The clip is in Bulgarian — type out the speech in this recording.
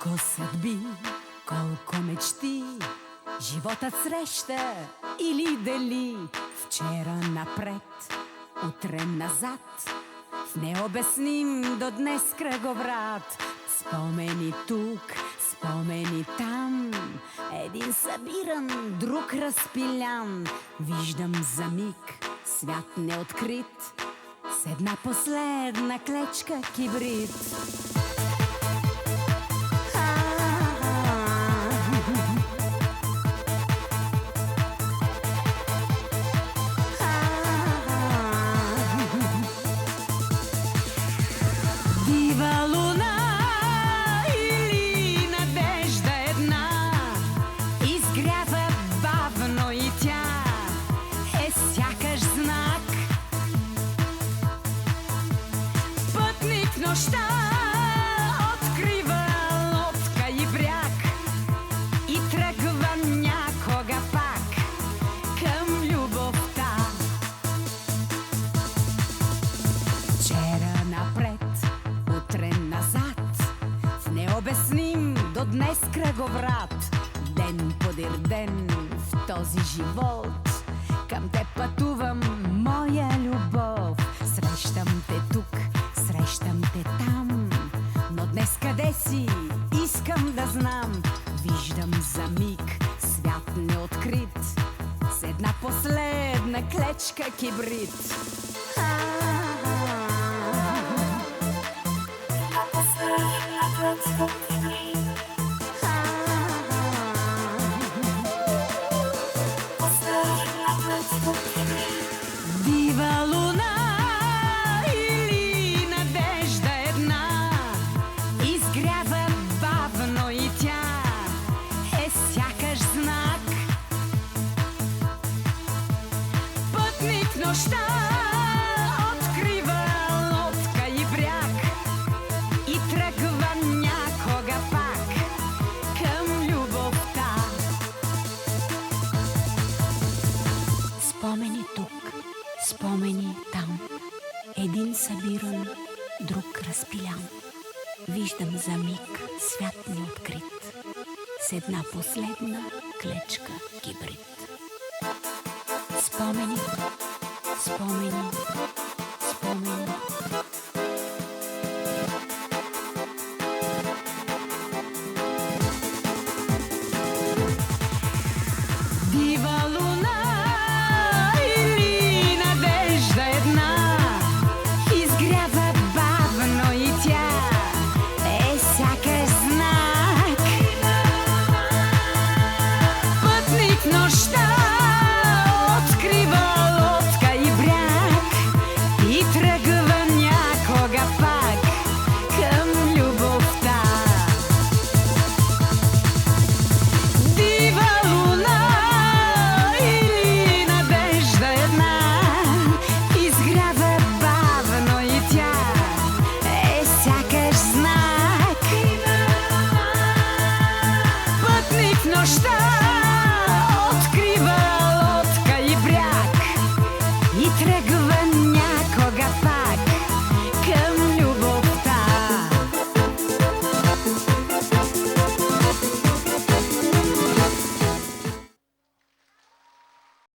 Колко съдби, колко мечти животът среща или дели. Вчера напред, утре назад, в необясним до днес кръговрат. Спомени тук, спомени там, един събиран, друг разпилян. Виждам за миг свят неоткрит, с една последна клечка кибрид. Дива луна или надежда една изгрява бавно и тя е сякаш знак. Пътник в нощта открива лодка и бряг и тръгва някога пак към любовта. Вчера напред, утре назад, в необясним до днес кръговрат. Ден подир ден в този живот към те пътувам, моя любов. Срещам те тук, срещам те там, но днес къде си, искам да знам. Виждам за миг свят неоткрит, с една последна клечка кибрид. Дива луна или надежда една изгрява бавно и тя е сякаш знак. Пътник в нощта открива лодка и бряг и тръгва някога пак към любовта. Спомени тук, спомени там, един събиран, друг разпилян. Виждам за миг свят неоткрит, с една последна клечка кибрид. Спомени, спомени, спомени. Дива луна или надежда една изгрява бавно и тя е сякаш знак. Пътник в нощта открива лодка и бряг и тръгва някога пак към любовта. Дива луна или надежда една изгрява бавно и тя е сякаш знак. Пътник в нощта